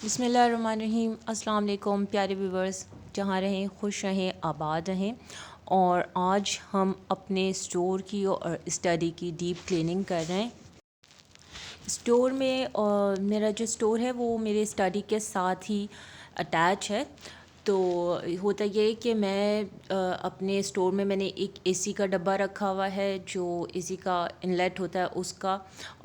بسم اللہ الرحمن الرحیم. السلام علیکم پیارے ویورز، جہاں رہیں خوش رہیں آباد رہیں. اور آج ہم اپنے اسٹور کی اور اسٹڈی کی ڈیپ کلیننگ کر رہے ہیں. اسٹور میں میرا جو اسٹور ہے وہ میرے اسٹڈی کے ساتھ ہی اٹیچ ہے. تو ہوتا یہ ہے کہ میں اپنے اسٹور میں نے ایک اے سی کا ڈبہ رکھا ہوا ہے، جو اے سی کا انلیٹ ہوتا ہے اس کا،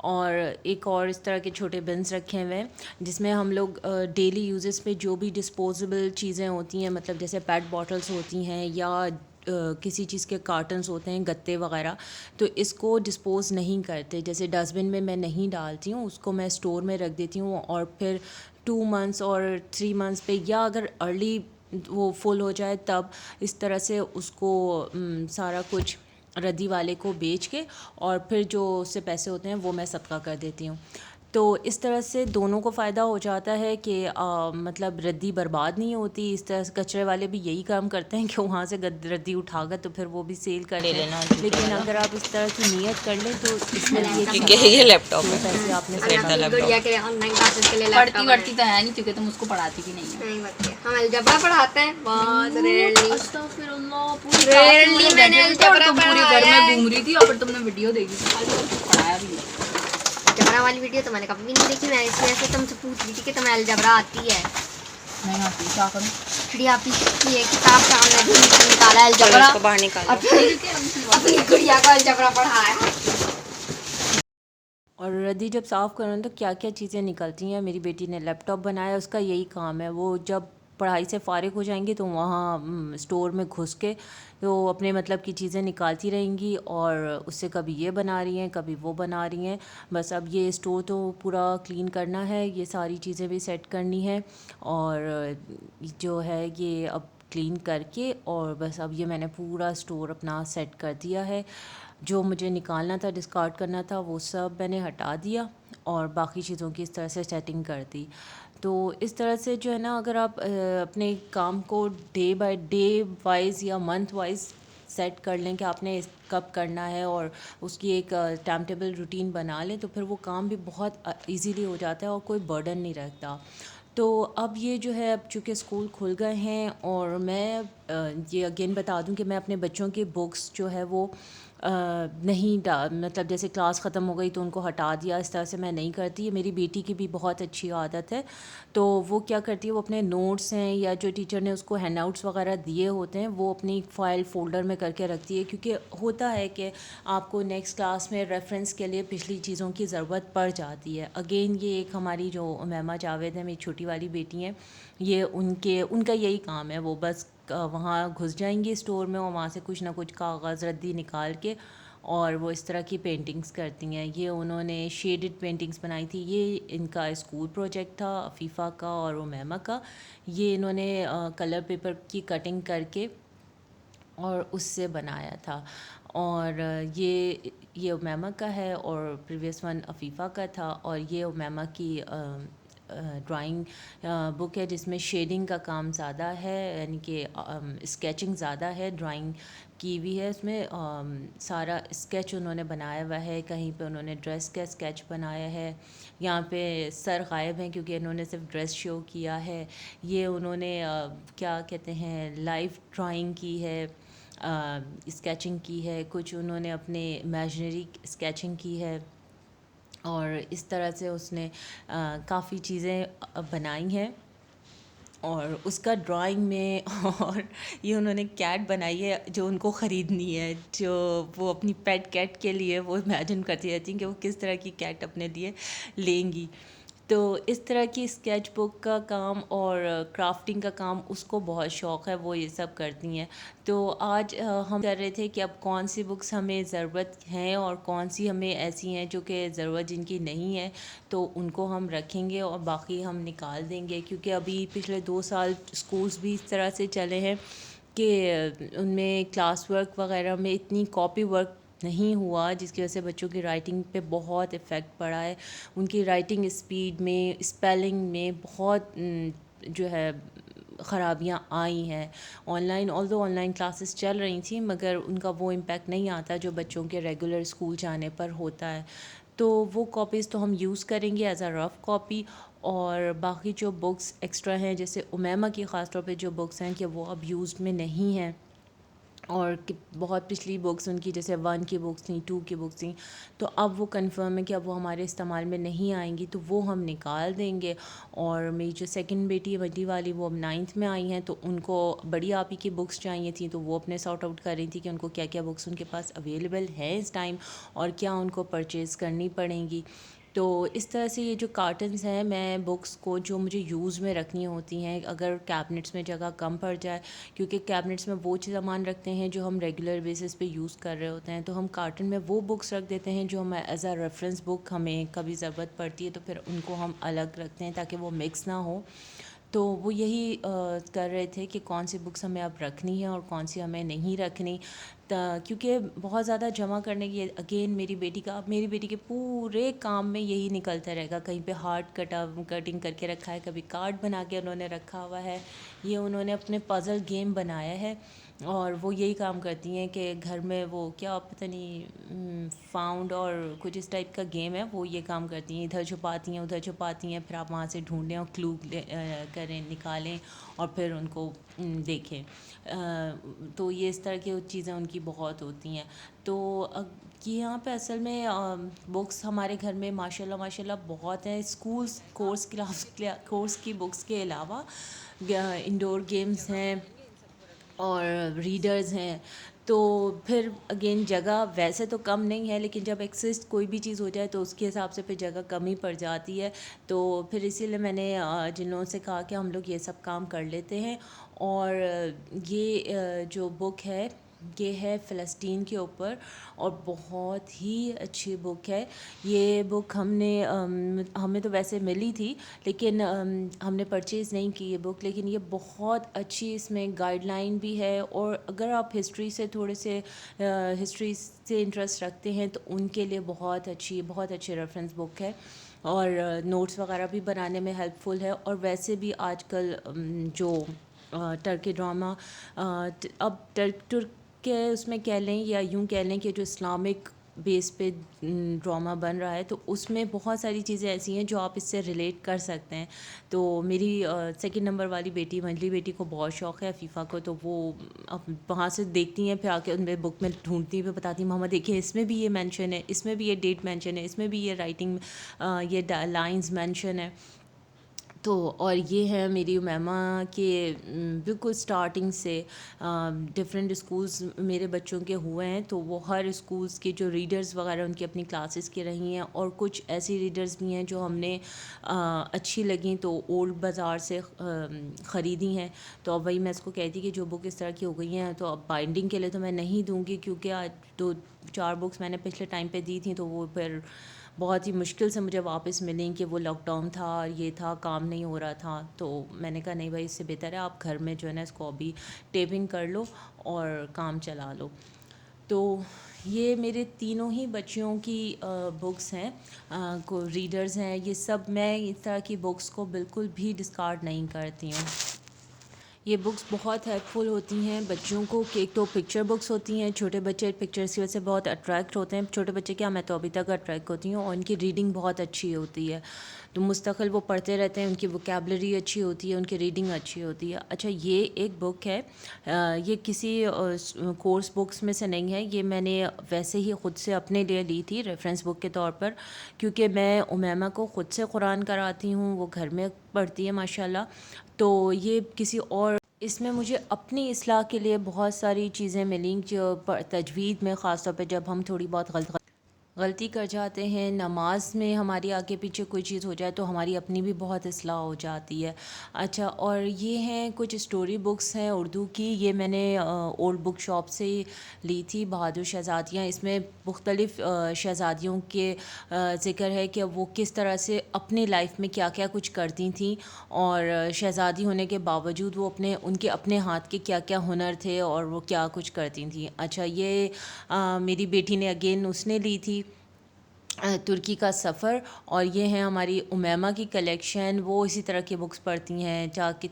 اور ایک اور اس طرح کے چھوٹے بنس رکھے ہوئے ہیں جس میں ہم لوگ ڈیلی یوزز پہ جو بھی ڈسپوزیبل چیزیں ہوتی ہیں، مطلب جیسے پیٹ باٹلس ہوتی ہیں یا کسی چیز کے کارٹنس ہوتے ہیں، گتے وغیرہ، تو اس کو ڈسپوز نہیں کرتے. جیسے ڈسٹ بن میں نہیں ڈالتی ہوں اس کو، میں اسٹور میں رکھ دیتی ہوں، اور پھر 2 منتھس اور 3 منتھس پہ، یا اگر ارلی وہ فل ہو جائے تب اس طرح سے اس کو سارا کچھ ردی والے کو بیچ کے، اور پھر جو اس سے پیسے ہوتے ہیں وہ میں صدقہ کر دیتی ہوں. تو اس طرح سے دونوں کو فائدہ ہو جاتا ہے کہ مطلب ردی برباد نہیں ہوتی. اس طرح سے کچرے والے بھی یہی کام کرتے ہیں کہ وہاں سے ردی اٹھا کر تو پھر وہ بھی سیل کرتے ہیں. لیکن اگر آپ اس طرح کی نیت کر لیں تو اس میں یہ لیپ ٹاپ جو پیسے آپ نے پڑھتی تو ہے نہیں کیونکہ تم اس کو پڑھاتی بھی نہیں ہے. ہم الجبرا پڑھاتے ہیں بہت ریئرلی. تم پورے گھر میں گھوم رہی تھی اور پھر تم نے ویڈیو دیکھی تھی، پڑھایا بھی نہیں. الجبرا والی ویڈیو تو میں نے کبھی بھی نہیں دیکھی. میں اس وجہ سے تم سے پوچھ رہی تھی کہ تمہیں الجبرا آتی ہے. نہیں آتی، کیا کروں؟ پھر آپ کی کتاب سامنے بھی نکالا الجبرا، باہر نکالا اپنی گڑیا کو الجبرا پڑھایا. اور ردی جب صاف کروں تو کیا کیا چیزیں نکلتی ہیں. میری بیٹی نے لیپ ٹاپ بنایا، اس کا یہی کام ہے. وہ جب پڑھائی سے فارغ ہو جائیں گی تو وہاں اسٹور میں گھس کے تو اپنے مطلب کی چیزیں نکالتی رہیں گی، اور اس سے کبھی یہ بنا رہی ہیں کبھی وہ بنا رہی ہیں. بس اب یہ اسٹور تو پورا کلین کرنا ہے، یہ ساری چیزیں بھی سیٹ کرنی ہے، اور جو ہے یہ اب کلین کر کے، اور بس اب یہ میں نے پورا اسٹور اپنا سیٹ کر دیا ہے. جو مجھے نکالنا تھا، ڈسکارڈ کرنا تھا، وہ سب میں نے ہٹا دیا، اور باقی چیزوں کی اس طرح سے سیٹنگ کر دی. تو اس طرح سے جو ہے نا، اگر آپ اپنے کام کو ڈے بائی ڈے وائز یا منتھ وائز سیٹ کر لیں کہ آپ نے کب کرنا ہے، اور اس کی ایک ٹائم ٹیبل روٹین بنا لیں، تو پھر وہ کام بھی بہت ایزیلی ہو جاتا ہے اور کوئی برڈن نہیں رہتا. تو اب یہ جو ہے، اب چونکہ اسکول کھل گئے ہیں، اور میں یہ اگین بتا دوں کہ میں اپنے بچوں کی بکس جو ہے وہ نہیں مطلب جیسے کلاس ختم ہو گئی تو ان کو ہٹا دیا، اس طرح سے میں نہیں کرتی. یہ میری بیٹی کی بھی بہت اچھی عادت ہے. تو وہ کیا کرتی ہے، وہ اپنے نوٹس ہیں یا جو ٹیچر نے اس کو ہینڈ آؤٹس وغیرہ دیے ہوتے ہیں وہ اپنی فائل فولڈر میں کر کے رکھتی ہے، کیونکہ ہوتا ہے کہ آپ کو نیکسٹ کلاس میں ریفرنس کے لیے پچھلی چیزوں کی ضرورت پڑ جاتی ہے. اگین یہ ایک ہماری جو امیمہ جاوید ہے، میری چھوٹی والی بیٹی ہیں، یہ ان کا یہی کام ہے. وہ بس وہاں گھس جائیں گی اسٹور میں، اور وہاں سے کچھ نہ کچھ کاغذ ردی نکال کے، اور وہ اس طرح کی پینٹنگز کرتی ہیں. یہ انہوں نے شیڈڈ پینٹنگز بنائی تھی. یہ ان کا اسکول پروجیکٹ تھا، عفیفہ کا اور امیمہ کا. یہ انہوں نے کلر پیپر کی کٹنگ کر کے اور اس سے بنایا تھا. اور یہ امیمہ کا ہے، اور پریویس ون عفیفہ کا تھا. اور یہ امیمہ کی ڈرائنگ بک ہے جس میں شیڈنگ کا کام زیادہ ہے، یعنی کہ اسکیچنگ زیادہ ہے، ڈرائنگ کی ہوئی ہے. اس میں سارا اسکیچ انہوں نے بنایا ہوا ہے. کہیں پہ انہوں نے ڈریس کا اسکیچ بنایا ہے. یہاں پہ سر غائب ہیں کیونکہ انہوں نے صرف ڈریس شو کیا ہے. یہ انہوں نے کیا کہتے ہیں، لائف ڈرائنگ کی ہے، اسکیچنگ کی ہے. کچھ انہوں نے اپنے امیجنری اسکیچنگ کی ہے، اور اس طرح سے اس نے کافی چیزیں بنائی ہیں. اور اس کا ڈرائنگ میں، اور یہ انہوں نے کیٹ بنائی ہے جو ان کو خریدنی ہے، جو وہ اپنی پیٹ کیٹ کے لیے وہ امیجن کرتی رہتی ہیں کہ وہ کس طرح کی کیٹ اپنے لیے لیں گی. تو اس طرح کی اسکیچ بک کا کام اور کرافٹنگ کا کام اس کو بہت شوق ہے، وہ یہ سب کرتی ہیں. تو آج ہم کر رہے تھے کہ اب کون سی بکس ہمیں ضرورت ہیں اور کون سی ہمیں ایسی ہیں جو کہ ضرورت جن کی نہیں ہے، تو ان کو ہم رکھیں گے اور باقی ہم نکال دیں گے. کیونکہ ابھی پچھلے 2 سال اسکولس بھی اس طرح سے چلے ہیں کہ ان میں کلاس ورک وغیرہ میں اتنی کاپی ورک نہیں ہوا، جس کی وجہ سے بچوں کی رائٹنگ پہ بہت افیکٹ پڑا ہے. ان کی رائٹنگ اسپیڈ میں، اسپیلنگ میں بہت جو ہے خرابیاں آئی ہیں. آن لائن کلاسز چل رہی تھیں، مگر ان کا وہ امپیکٹ نہیں آتا جو بچوں کے ریگولر اسکول جانے پر ہوتا ہے. تو وہ کاپیز تو ہم یوز کریں گے ایز اے رف کاپی. اور باقی جو بکس ایکسٹرا ہیں جیسے امیمہ کی خاص طور پہ جو بکس ہیں کہ وہ اب یوز میں نہیں ہیں، اور بہت پچھلی بکس ان کی جیسے 1 کی بکس تھیں، 2 کی بکس تھیں، تو اب وہ کنفرم ہے کہ اب وہ ہمارے استعمال میں نہیں آئیں گی، تو وہ ہم نکال دیں گے. اور میری جو سیکنڈ بیٹی ہے بڑی والی، وہ اب 9th میں آئی ہیں، تو ان کو بڑی آپی کی بکس چاہیے تھیں، تو وہ اپنے سارٹ آؤٹ کر رہی تھی کہ ان کو کیا کیا بکس ان کے پاس اویلیبل ہیں اس ٹائم اور کیا ان کو پرچیز کرنی پڑیں گی. تو اس طرح سے یہ جو کارٹنز ہیں، میں بکس کو جو مجھے یوز میں رکھنی ہوتی ہیں، اگر کیبنٹس میں جگہ کم پڑ جائے، کیونکہ کیبنٹس میں وہ سامان رکھتے ہیں جو ہم ریگولر بیسس پہ یوز کر رہے ہوتے ہیں، تو ہم کارٹن میں وہ بکس رکھ دیتے ہیں جو ہمیں ایز اے ریفرنس بک ہمیں کبھی ضرورت پڑتی ہے، تو پھر ان کو ہم الگ رکھتے ہیں تاکہ وہ مکس نہ ہو. تو وہ یہی کر رہے تھے کہ کون سی بکس ہمیں اب رکھنی ہے اور کون سی ہمیں نہیں رکھنی، کیونکہ بہت زیادہ جمع کرنے کی اگین میری بیٹی کے پورے کام میں یہی نکلتا رہے گا. کہیں پہ ہارٹ کٹنگ کر کے رکھا ہے، کبھی کارڈ بنا کے انہوں نے رکھا ہوا ہے، یہ انہوں نے اپنے پزل گیم بنایا ہے، اور وہ یہی کام کرتی ہیں کہ گھر میں وہ کیا پتہ نہیں فاؤنڈ اور کچھ اس ٹائپ کا گیم ہے، وہ یہ کام کرتی ہیں، ادھر چھپاتی ہیں ادھر چھپاتی ہیں، پھر آپ وہاں سے ڈھونڈیں اور کلو کریں نکالیں اور پھر ان کو دیکھیں. تو یہ اس طرح کی چیزیں ان کی بہت ہوتی ہیں. تو یہاں پہ اصل میں بکس ہمارے گھر میں ماشاء اللہ بہت ہیں. اسکولس کورس کی بکس کے علاوہ انڈور گیمز ہیں اور ریڈرز ہیں. تو پھر اگین جگہ ویسے تو کم نہیں ہے، لیکن جب ایکسسٹ کوئی بھی چیز ہو جائے تو اس کے حساب سے پھر جگہ کم ہی پڑ جاتی ہے. تو پھر اسی لیے میں نے جن لوگوں سے کہا کہ ہم لوگ یہ سب کام کر لیتے ہیں. اور یہ جو بک ہے یہ ہے فلسطین کے اوپر، اور بہت ہی اچھی بک ہے. یہ بک ہمیں تو ویسے ملی تھی، لیکن ہم نے پرچیز نہیں کی یہ بک، لیکن یہ بہت اچھی اس میں گائیڈ لائن بھی ہے. اور اگر آپ ہسٹری سے ہسٹری سے انٹرسٹ رکھتے ہیں تو ان کے لیے بہت اچھی ریفرنس بک ہے، اور نوٹس وغیرہ بھی بنانے میں ہیلپ فل ہے. اور ویسے بھی آج کل جو ٹرکی ڈرامہ، اب ترک کے اس میں کہہ لیں یا یوں کہہ لیں کہ جو اسلامک بیس پہ ڈرامہ بن رہا ہے، تو اس میں بہت ساری چیزیں ایسی ہیں جو آپ اس سے ریلیٹ کر سکتے ہیں. تو میری سیکنڈ نمبر والی بیٹی، منجلی بیٹی کو بہت شوق ہے عفیفہ کو، تو وہ اب وہاں سے دیکھتی ہیں، پھر آ کے ان میں بک میں ڈھونڈتی ہیں، پھر بتاتی ہیں ماما دیکھیں اس میں بھی یہ مینشن ہے، اس میں بھی یہ ڈیٹ مینشن ہے، اس میں بھی یہ رائٹنگ یہ لائنز مینشن ہے. تو اور یہ ہے میری امیمہ کے بالکل اسٹارٹنگ سے ڈفرینٹ اسکولز میرے بچوں کے ہوئے ہیں، تو وہ ہر اسکولز کے جو ریڈرز وغیرہ ان کی اپنی کلاسز کی رہی ہیں، اور کچھ ایسی ریڈرز بھی ہیں جو ہم نے اچھی لگیں تو اولڈ بازار سے خریدی ہیں. تو اب وہی میں اس کو کہتی کہ جو بک اس طرح کی ہو گئی ہیں تو اب بائنڈنگ کے لیے تو میں نہیں دوں گی، کیونکہ آج 2-4 بکس میں نے پچھلے ٹائم پہ دی تھیں تو وہ پھر بہت ہی مشکل سے مجھے واپس ملیں کہ وہ لاک ڈاؤن تھا، یہ تھا، کام نہیں ہو رہا تھا. تو میں نے کہا نہیں بھائی، اس سے بہتر ہے آپ گھر میں جو ہے نا اس کو ابھی ٹیپنگ کر لو اور کام چلا لو. تو یہ میرے تینوں ہی بچیوں کی بکس ہیں، کو ریڈرز ہیں. یہ سب میں اس طرح کی بکس کو بالکل بھی ڈسکارڈ نہیں کرتی ہوں. یہ بکس بہت ہیلپ فل ہوتی ہیں بچوں کو، کہ ایک تو پکچر بکس ہوتی ہیں، چھوٹے بچے پکچرس کی وجہ سے بہت اٹریکٹ ہوتے ہیں. چھوٹے بچے کیا، میں تو ابھی تک اٹریکٹ ہوتی ہوں، اور ان کی ریڈنگ بہت اچھی ہوتی ہے، تو مستقل وہ پڑھتے رہتے ہیں، ان کی ووکیبلری اچھی ہوتی ہے، ان کی ریڈنگ اچھی ہوتی ہے. اچھا، یہ ایک بک ہے، یہ کسی کورس بکس میں سے نہیں ہے، یہ میں نے ویسے ہی خود سے اپنے لیے لی تھی ریفرنس بک کے طور پر، کیونکہ میں امیمہ کو خود سے قرآن کراتی ہوں، وہ گھر میں پڑھتی ہے ماشاء اللہ. تو یہ کسی اور اس میں مجھے اپنی اصلاح کے لیے بہت ساری چیزیں ملیں، جو تجوید میں خاص طور پہ جب ہم تھوڑی بہت غلطی کر جاتے ہیں، نماز میں ہماری آگے پیچھے کوئی چیز ہو جائے تو ہماری اپنی بھی بہت اصلاح ہو جاتی ہے. اچھا، اور یہ ہیں کچھ اسٹوری بکس ہیں اردو کی، یہ میں نے اولڈ بک شاپ سے لی تھی، بہادر شہزادیاں. اس میں مختلف شہزادیوں کے ذکر ہے کہ وہ کس طرح سے اپنی لائف میں کیا کیا کچھ کرتی تھیں، اور شہزادی ہونے کے باوجود وہ ان کے اپنے ہاتھ کے کیا کیا ہنر تھے اور وہ کیا کچھ کرتی تھیں. اچھا، یہ میری بیٹی نے اگین اس نے لی تھی. ترکی کا سفر. اور یہ ہیں ہماری امیمہ کی کلیکشن. وہ اسی طرح کی بکس پڑھتی ہیں,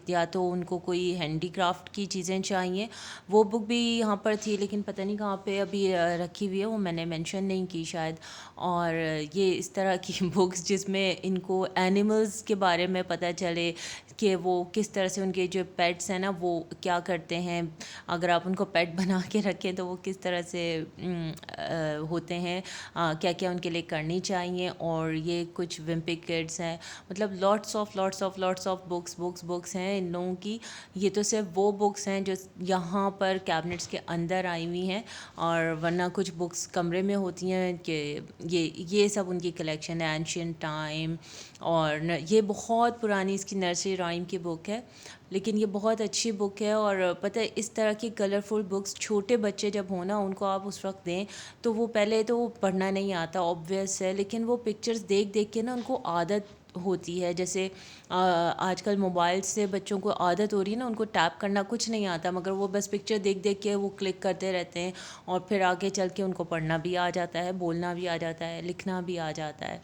یا تو ان کو کوئی ہینڈی کرافٹ کی چیزیں چاہیے. وہ بک بھی یہاں پر تھی لیکن پتہ نہیں کہاں پہ ابھی رکھی ہوئی ہے, وہ میں نے مینشن نہیں کی شاید. اور یہ اس طرح کی بکس جس میں ان کو اینیملز کے بارے میں پتہ چلے کہ وہ کس طرح سے ان کے جو پیٹس ہیں نا وہ کیا کرتے ہیں, اگر آپ ان کو پیٹ بنا کے رکھیں تو وہ کس طرح سے ہوتے ہیں, کیا کیا ان کے لیے کرنی چاہیے. اور یہ کچھ ومپک کڈس ہیں, مطلب لاٹس آف بکس ہیں ان لوگوں کی. یہ تو صرف وہ بکس ہیں جو یہاں پر کیبنٹس کے اندر آئی ہوئی ہیں, اور ورنہ کچھ بکس کمرے میں ہوتی ہیں کہ یہ سب ان کی کلیکشن ہے. اینشینٹ ٹائم, اور یہ بہت پرانی اس کی نرسری رائم کی بک ہے, لیکن یہ بہت اچھی بک ہے. اور پتہ ہے اس طرح کی کلرفل بکس چھوٹے بچے جب ہوں نا ان کو آپ اس وقت دیں تو وہ پہلے تو وہ پڑھنا نہیں آتا آبویس ہے, لیکن وہ پکچرز دیکھ دیکھ کے نا ان کو عادت ہوتی ہے. جیسے آج کل موبائل سے بچوں کو عادت ہو رہی ہے نا, ان کو ٹیپ کرنا کچھ نہیں آتا مگر وہ بس پکچر دیکھ دیکھ کے وہ کلک کرتے رہتے ہیں, اور پھر آگے چل کے ان کو پڑھنا بھی آ جاتا ہے, بولنا بھی آ جاتا ہے, لکھنا بھی آ جاتا ہے.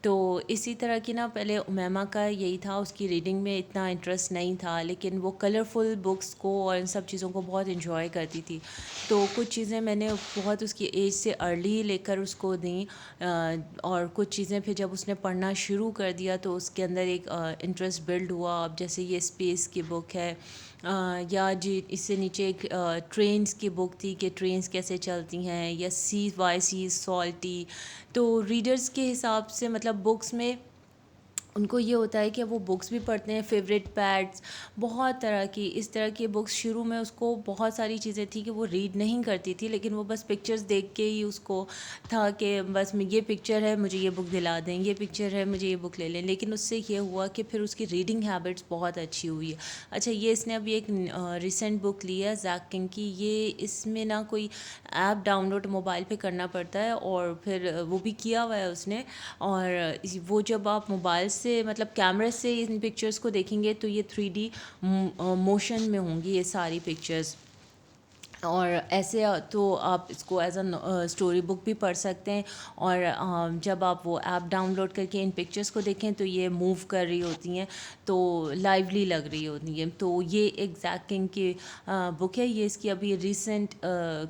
تو اسی طرح کی نا پہلے امیمہ کا یہی تھا, اس کی ریڈنگ میں اتنا انٹرسٹ نہیں تھا, لیکن وہ کلرفل بکس کو اور ان سب چیزوں کو بہت انجوائے کرتی تھی. تو کچھ چیزیں میں نے بہت اس کی ایج سے ارلی لے کر اس کو دیں, اور کچھ چیزیں پھر جب اس نے پڑھنا شروع کر دیا تو اس کے اندر ایک انٹرسٹ بلڈ ہوا. اب جیسے یہ اسپیس کی بک ہے, یا جی اس سے نیچے ایک ٹرینس کی بک تھی کہ ٹرینس کیسے چلتی ہیں, یا وائی سیز سالٹی. تو ریڈرز کے حساب سے مطلب بکس میں ان کو یہ ہوتا ہے کہ وہ بکس بھی پڑھتے ہیں, فیوریٹ پیٹس, بہت طرح کی اس طرح کی بکس. شروع میں اس کو بہت ساری چیزیں تھیں کہ وہ ریڈ نہیں کرتی تھی, لیکن وہ بس پکچرز دیکھ کے ہی اس کو تھا کہ بس یہ پکچر ہے مجھے یہ بک دلا دیں, یہ پکچر ہے مجھے یہ بک لے لیں. لیکن اس سے یہ ہوا کہ پھر اس کی ریڈنگ ہیبٹس بہت اچھی ہوئی ہے. اچھا, یہ اس نے ابھی ایک ریسنٹ بک لی ہے زیک کنگ کی. یہ اس میں نا کوئی ایپ ڈاؤن لوڈ موبائل پہ کرنا پڑتا ہے, اور پھر وہ بھی کیا ہوا ہے اس نے. اور وہ جب آپ موبائل سے مطلب کیمرے سے ان پکچرز کو دیکھیں گے تو یہ 3D موشن میں ہوں گی یہ ساری پکچرز. اور ایسے تو آپ اس کو ایز اے اسٹوری بک بھی پڑھ سکتے ہیں, اور جب آپ وہ ایپ ڈاؤن لوڈ کر کے ان پکچرز کو دیکھیں تو یہ موو کر رہی ہوتی ہیں, تو لائیولی لگ رہی ہوتی ہیں. تو یہ ایک زیک کنگ کی بک ہے, یہ اس کی ابھی ریسنٹ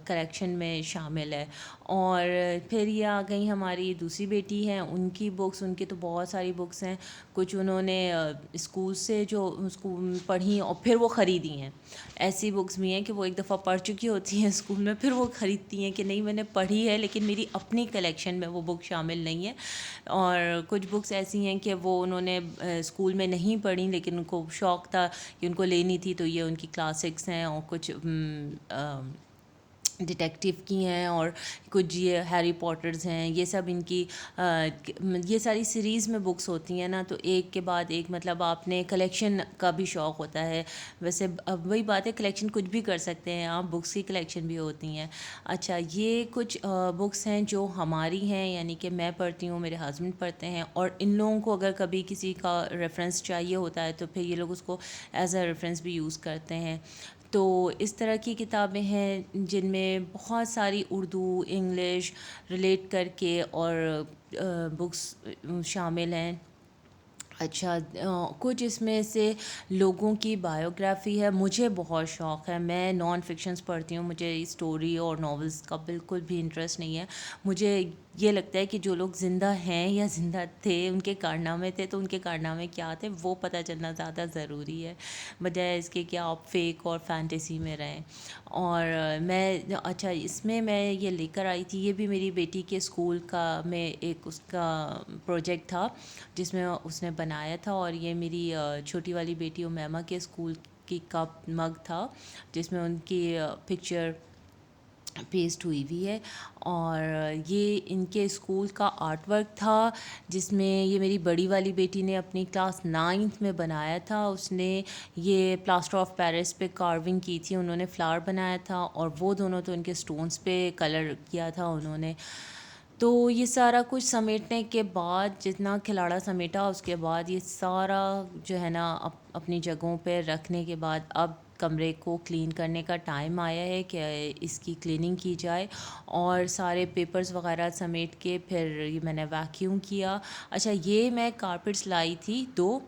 کلیکشن میں شامل ہے. اور پھر یہ آ گئی ہماری دوسری بیٹی ہیں, ان کی بکس, ان کی تو بہت ساری بکس ہیں. کچھ انہوں نے اسکول سے جو پڑھی اور پھر وہ خریدی ہیں. ایسی بکس بھی ہیں کہ وہ ایک دفعہ پڑھ چکی ہوتی ہیں اسکول میں, پھر وہ خریدتی ہیں کہ نہیں میں نے پڑھی ہے لیکن میری اپنی کلیکشن میں وہ بک شامل نہیں ہے. اور کچھ بکس ایسی ہیں کہ وہ انہوں نے اسکول میں نہیں پڑھی لیکن ان کو شوق تھا کہ ان کو لینی تھی, تو یہ ان کی کلاسکس ہیں. اور کچھ ڈیٹیکٹیو کی ہیں, اور کچھ یہ ہیری پاٹرز ہیں. یہ سب ان کی یہ ساری سیریز میں بکس ہوتی ہیں نا, تو ایک کے بعد ایک مطلب آپ نے کلیکشن کا بھی شوق ہوتا ہے. ویسے اب وہی بات ہے, کلیکشن کچھ بھی کر سکتے ہیں آپ, بکس کی کلیکشن بھی ہوتی ہیں. اچھا, یہ کچھ بکس ہیں جو ہماری ہیں, یعنی کہ میں پڑھتی ہوں, میرے ہسبینڈ پڑھتے ہیں, اور ان لوگوں کو اگر کبھی کسی کا ریفرنس چاہیے ہوتا ہے تو پھر یہ لوگ اس کو ایز اے ریفرنس بھی یوز کرتے ہیں. تو اس طرح کی کتابیں ہیں جن میں بہت ساری اردو انگلش ریلیٹ کر کے اور بکس شامل ہیں. اچھا, کچھ اس میں سے لوگوں کی بایوگرافی ہے. مجھے بہت شوق ہے, میں نان فکشنز پڑھتی ہوں, مجھے اسٹوری اور ناولز کا بالکل بھی انٹرسٹ نہیں ہے. مجھے یہ لگتا ہے کہ جو لوگ زندہ ہیں یا زندہ تھے, ان کے کارنامے تھے, تو ان کے کارنامے کیا تھے وہ پتہ چلنا زیادہ ضروری ہے بجائے اس کے کہ آپ فیک اور فینٹیسی میں رہیں. اور میں اچھا, اس میں یہ لے کر آئی تھی, یہ بھی میری بیٹی کے اسکول کا میں ایک اس کا پروجیکٹ تھا جس میں اس نے بنایا تھا. اور یہ میری چھوٹی والی بیٹی امیمہ کے اسکول کی کپ مگ تھا جس میں ان کی پکچر پیسٹ ہوئی ہوئی ہے. اور یہ ان کے اسکول کا آرٹ ورک تھا جس میں یہ میری بڑی والی بیٹی نے اپنی کلاس 9th میں بنایا تھا. اس نے یہ پلاسٹر آف پیرس پہ کارونگ کی تھی, انہوں نے فلاور بنایا تھا, اور وہ دونوں تو ان کے سٹونز پہ کلر کیا تھا انہوں نے. تو یہ سارا کچھ سمیٹنے کے بعد جتنا کھلاڑا سمیٹا اس کے بعد یہ سارا جو ہے نا اپنی جگہوں پہ رکھنے کے بعد اب کمرے کو کلین کرنے کا ٹائم آیا ہے کہ اس کی کلیننگ کی جائے. اور سارے پیپرز وغیرہ سمیٹ کے پھر یہ میں نے ویکیوم کیا. اچھا یہ میں کارپیٹس لائی تھی 2،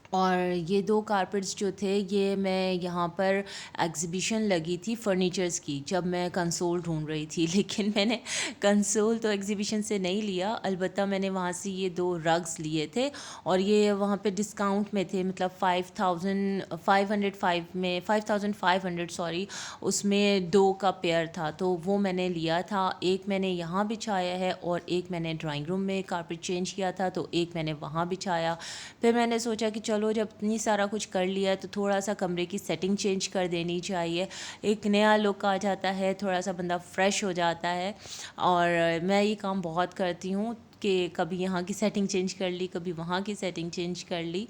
اور یہ 2 کارپیٹس جو تھے یہ میں یہاں پر ایگزیبیشن لگی تھی فرنیچرز کی جب میں کنسول ڈھونڈ رہی تھی، لیکن میں نے کنسول تو ایگزیبیشن سے نہیں لیا، البتہ میں نے وہاں سے یہ 2 رگز لیے تھے اور یہ وہاں پہ ڈسکاؤنٹ میں تھے، مطلب 5500 سوری، اس میں 2 کا پیئر تھا تو وہ میں نے لیا تھا. ایک میں نے یہاں بچھایا ہے اور ایک میں نے ڈرائنگ روم میں کارپیٹ چینج کیا تھا تو ایک میں نے وہاں بچھایا. پھر میں نے سوچا کہ چلو جب اتنی سارا کچھ کر لیا تو تھوڑا سا کمرے کی سیٹنگ چینج کر دینی چاہیے، ایک نیا لک آ جاتا ہے، تھوڑا سا بندہ فریش ہو جاتا ہے. اور میں یہ کام بہت کرتی ہوں کہ کبھی یہاں کی سیٹنگ چینج کر لی، کبھی وہاں کی سیٹنگ چینج کر لی.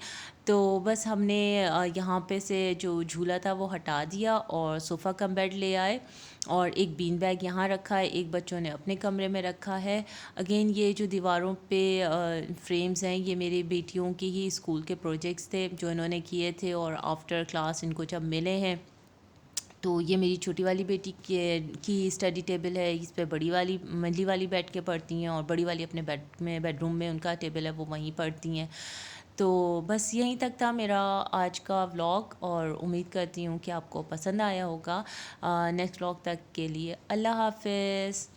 تو بس ہم نے یہاں پہ سے جو جھولا تھا وہ ہٹا دیا اور صوفہ کم بیڈ لے آئے اور ایک بین بیگ یہاں رکھا ہے، ایک بچوں نے اپنے کمرے میں رکھا ہے. اگین یہ جو دیواروں پہ فریمز ہیں یہ میری بیٹیوں کی ہی اسکول کے پروجیکٹس تھے جو انہوں نے کیے تھے اور آفٹر کلاس ان کو جب ملے ہیں. تو یہ میری چھوٹی والی بیٹی کی اسٹڈی ٹیبل ہے، اس پہ منجلی والی بیٹھ کے پڑھتی ہیں اور بڑی والی اپنے بیڈ روم میں ان کا ٹیبل ہے وہ وہیں پڑھتی ہیں. تو بس یہیں تک تھا میرا آج کا ولاگ اور امید کرتی ہوں کہ آپ کو پسند آیا ہوگا. نیکسٹ ولاگ تک کے لیے اللہ حافظ.